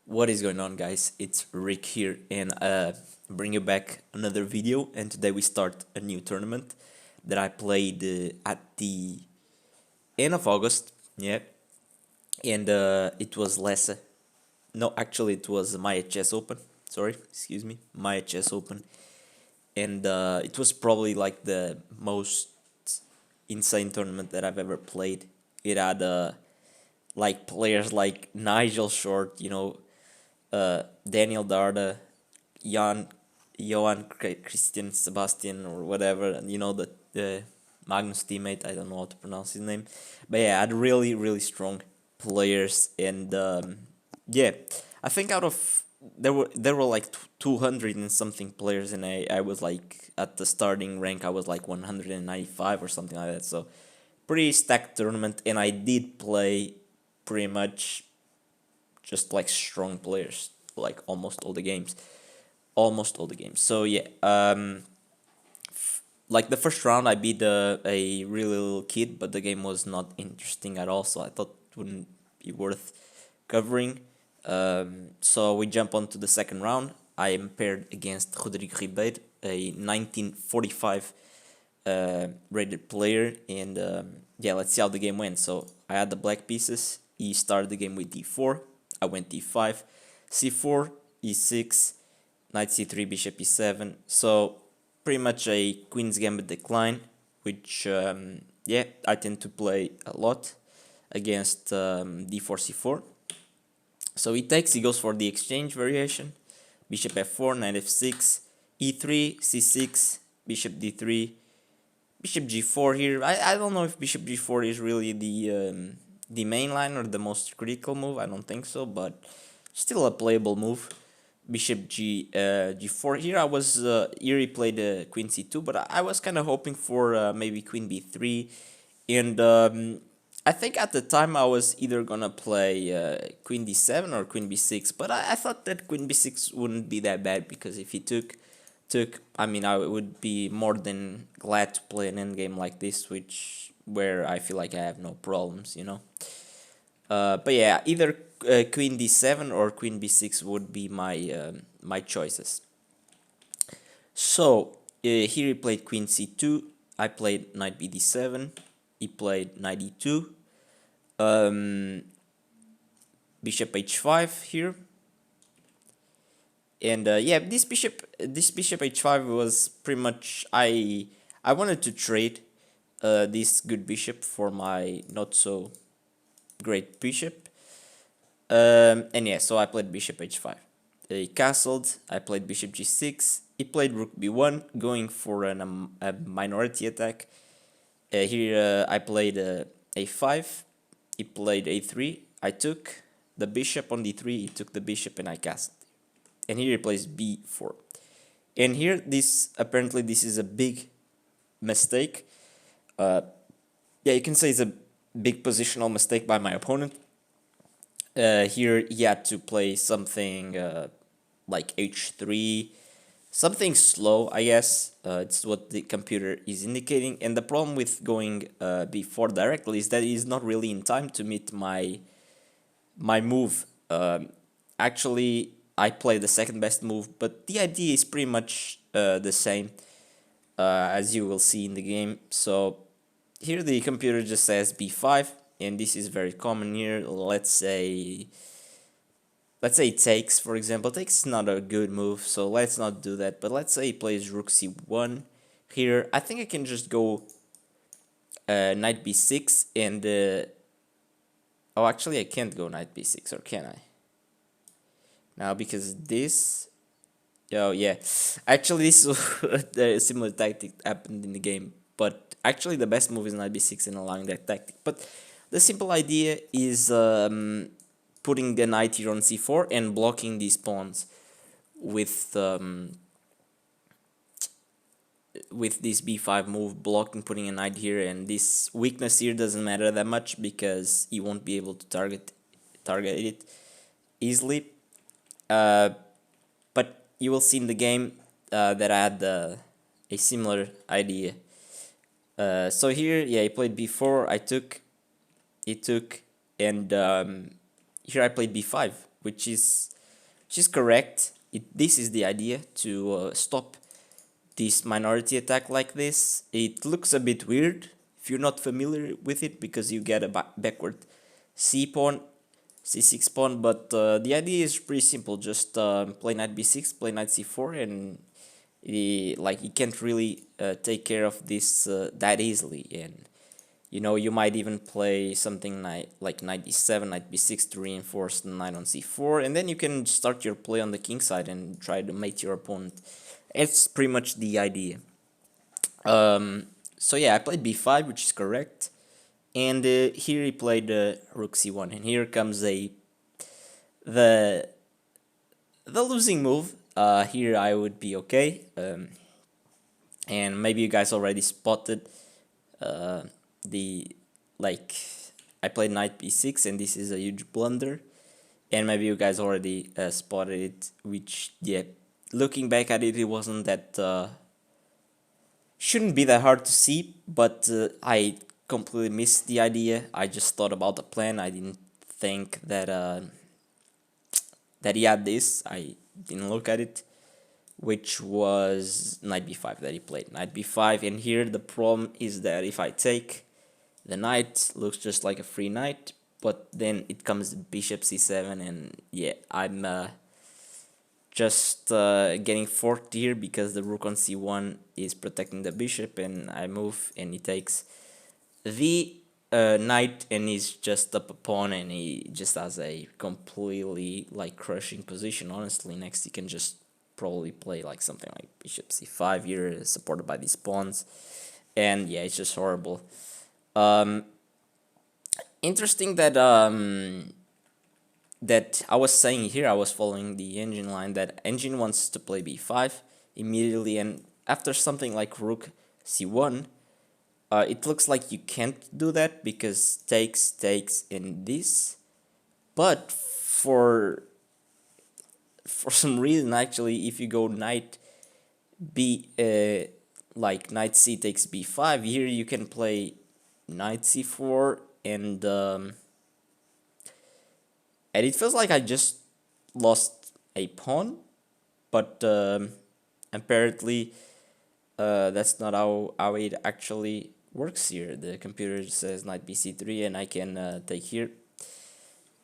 What is going on, guys? It's Rick here, and bring you back another video. And today we start a new tournament that I played at the end of August. Yeah, and it was less. No, actually, it was my Chess Open. Sorry, excuse me, my Chess Open, and it was probably like the most insane tournament that I've ever played. It had like players like Nigel Short, Daniel Darda, Jan, Christian Sebastian or whatever, and the Magnus teammate. I don't know how to pronounce his name, but yeah, I had really strong players, and yeah, I think out of there were like 200 and something players, and I was like at the starting rank I was like 195 or something like that. So pretty stacked tournament, and I did play pretty much just like strong players, like almost all the games. So yeah, like the first round I beat a really little kid, but the game was not interesting at all, so I thought it wouldn't be worth covering. So we jump on to the second round. I am paired against Rodrigo Ribeiro, a 1945 rated player, and yeah, let's see how the game went. So I had the black pieces. He started the game with d4. I went d5, c4, e6, knight c3, bishop e7. So pretty much a queen's gambit decline, which yeah, I tend to play a lot against d4 c4. So he takes, he goes for the exchange variation, bishop f4, knight f6, e3, c6, bishop d3, bishop g4 here. I don't know if bishop g4 is really the main line or the most critical move. I don't think so, but still a playable move. Bishop g4 here. I was here he played queen c2, but I was kind of hoping for maybe queen b3, and I think at the time I was either gonna play queen d7 or queen b6, but I thought that queen b6 wouldn't be that bad, because if he took, I mean, I would be more than glad to play an endgame like this, where I feel like I have no problems. But yeah, either queen d7 or queen b6 would be my choices. So here he played queen c2. I played knight bd7. He played knight e2. Bishop h5 here. And yeah, this bishop h5 was pretty much, I wanted to trade this good bishop for my not so great bishop. And yeah, so I played bishop h5. He castled. I played bishop g6. He played rook b1, going for a minority attack. Here I played a5. He played a3. I took the bishop on d3. He took the bishop, and I castled. And here he plays b4. And here, apparently this is a big mistake. Yeah, you can say it's a big positional mistake by my opponent. Here he had to play something like h3, something slow, I guess. It's what the computer is indicating. And the problem with going b4 directly is that he's not really in time to meet my move. Actually, I play the second best move, but the idea is pretty much the same, as you will see in the game. So here the computer just says b5, and this is very common here. Let's say it takes, for example. Takes is not a good move, so let's not do that. But let's say he plays rook c1 here. I think I can just go knight b6 and oh, actually I can't go knight b6, or can I? Now, because this... Oh, yeah. Actually, this is a similar tactic happened in the game. But actually, the best move is knight b6 and allowing that tactic. But the simple idea is putting the knight here on c4 and blocking these pawns with this b5 move, blocking, putting a knight here, and this weakness here doesn't matter that much because he won't be able to target it easily. But you will see in the game that I had a similar idea. So here, yeah, he played b4, he took, and here I played b5, which is which is correct. This is the idea, to stop this minority attack like this. It looks a bit weird if you're not familiar with it, because you get a backward c pawn, c6 pawn, but the idea is pretty simple. Just play knight b6, play knight c4, and he can't really take care of this that easily. And you know, you might even play something like knight d7, knight b6 to reinforce the knight on c4, and then you can start your play on the king side and try to mate your opponent. It's pretty much the idea. So yeah, I played b5, which is correct, and here he played rook c1, and here comes the losing move. Here I would be okay, and maybe you guys already spotted the like I played knight b6, and this is a huge blunder, and maybe you guys already spotted it, which, yeah, looking back at it, it wasn't that shouldn't be that hard to see, but I completely missed the idea. I just thought about the plan. I didn't think that that he had this. I didn't look at it, which was knight b5 that he played. Knight b5, and here the problem is that if I take, the knight looks just like a free knight, but then it comes bishop c7, and yeah, I'm just getting forked here because the rook on c1 is protecting the bishop, and I move, and he takes the knight, and he's just up a pawn, and he just has a completely like crushing position. Honestly, next he can just probably play like something like bishop c5 here, supported by these pawns, and yeah, it's just horrible. Interesting that that I was saying here, I was following the engine line, that engine wants to play b5 immediately, and after something like rook c1, it looks like you can't do that because takes, and this. But for some reason, actually, if you go knight b like knight c takes b5, here you can play knight c4, and it feels like I just lost a pawn, but apparently that's not how it actually works here. The computer says knight bc3, and I can take here.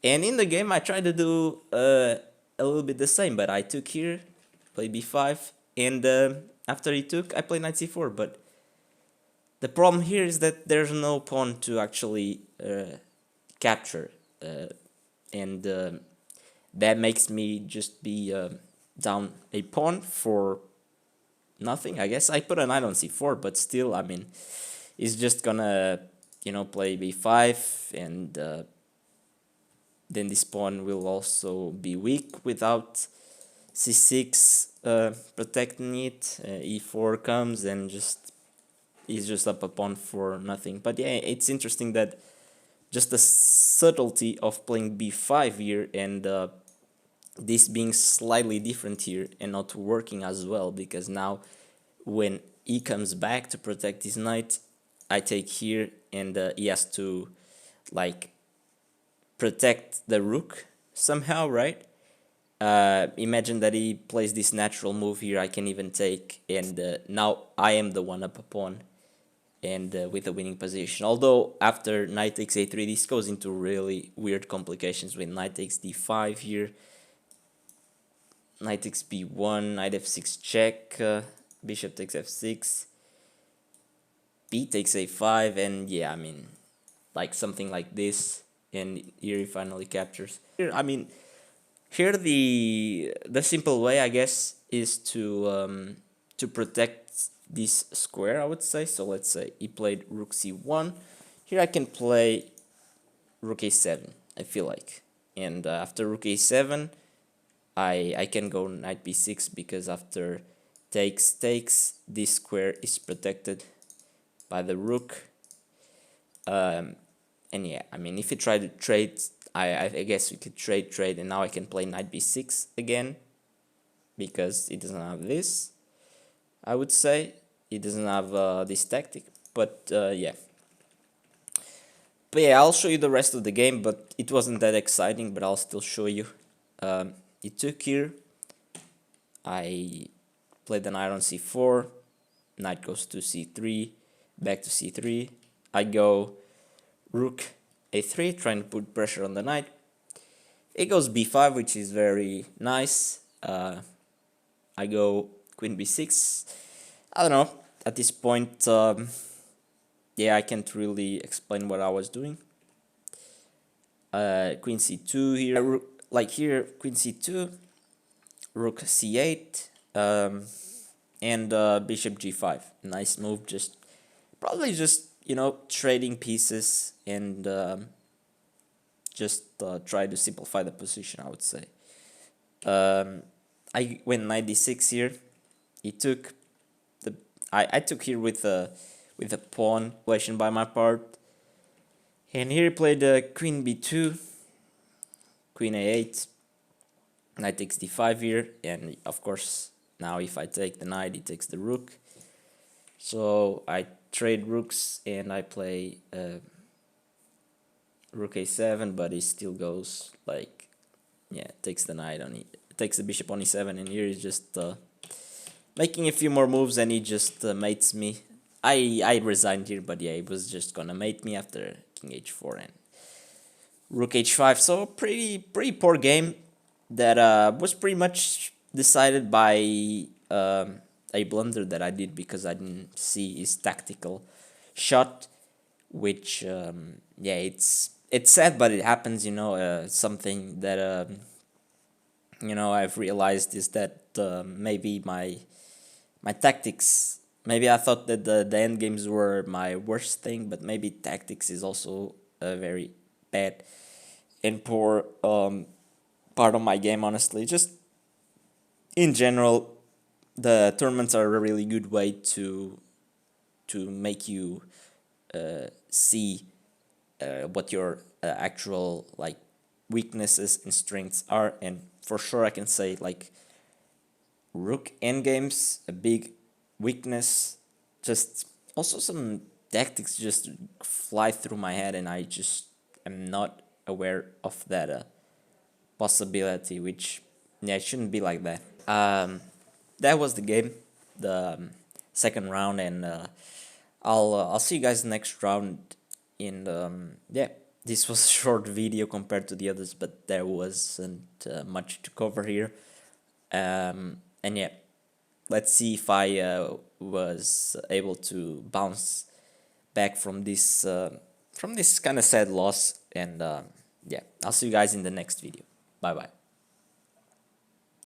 And in the game, I tried to do a little bit the same, but I took here, play b5, and after he took, I play knight c4. But the problem here is that there's no pawn to actually capture, and that makes me just be down a pawn for nothing. I guess I put a knight on c4, but still, I mean, he's just gonna, you know, play b5, and then this pawn will also be weak without c6 protecting it. E4 comes, and just he's just up a pawn for nothing. But yeah, it's interesting that just the subtlety of playing b5 here, and this being slightly different here and not working as well, because now when he comes back to protect his knight, I take here, and he has to like protect the rook somehow, right? Imagine that he plays this natural move here, I can even take, and now I am the one up a pawn, and with a winning position. Although after knight takes a3, this goes into really weird complications with knight takes d5 here, knight takes b1, knight f6 check, bishop takes f6, b takes a5, and yeah, I mean, like something like this, and here he finally captures. Here, I mean, here the simple way, I guess, is to protect this square, I would say. So let's say he played rook c1. Here I can play rook a7, I feel like. And after rook a7, I can go knight b6, because after takes, this square is protected by the rook. And yeah, I mean, if you try to trade, I guess we could trade, and now I can play knight b6 again, because it doesn't have this, I would say. It doesn't have this tactic, but yeah. But yeah, I'll show you the rest of the game, but it wasn't that exciting, but I'll still show you. he took here. I played the knight on c4, knight goes to c3, back to c3. I go rook a3, trying to put pressure on the knight. It goes b5, which is very nice. I go queen b6. I don't know, at this point, yeah, I can't really explain what I was doing. Queen c2 here, like here, queen c2, rook c8, and bishop g5. Nice move, just probably just, you know, trading pieces and just try to simplify the position, I would say. I went knight d6 here. He took the I took here with a pawn question by my part. And here he played queen b2, queen a8, knight takes d5 here, and of course now if I take the knight, he takes the rook. So I trade rooks and I play rook a7, but he still goes like, yeah, takes the knight on takes the bishop on e7, and here he's just making a few more moves, and he just mates me. I resigned here, but yeah, he was just gonna mate me after king h4 and rook h5. So pretty poor game that was pretty much decided by a blunder that I did because I didn't see his tactical shot, which yeah, it's sad, but it happens, you know. Something that you know, I've realized is that maybe my tactics, maybe I thought that the end games were my worst thing, but maybe tactics is also a very bad and poor part of my game, honestly. Just in general, the tournaments are a really good way to make you see what your actual like weaknesses and strengths are. And for sure I can say like rook endgames, a big weakness. Just also some tactics just fly through my head and I just am not aware of that possibility, which yeah, it shouldn't be like that. That was the game, the second round, and I'll see you guys next round. In yeah, this was a short video compared to the others, but there wasn't much to cover here. And yeah, let's see if I was able to bounce back from this kind of sad loss. And yeah, I'll see you guys in the next video. Bye bye.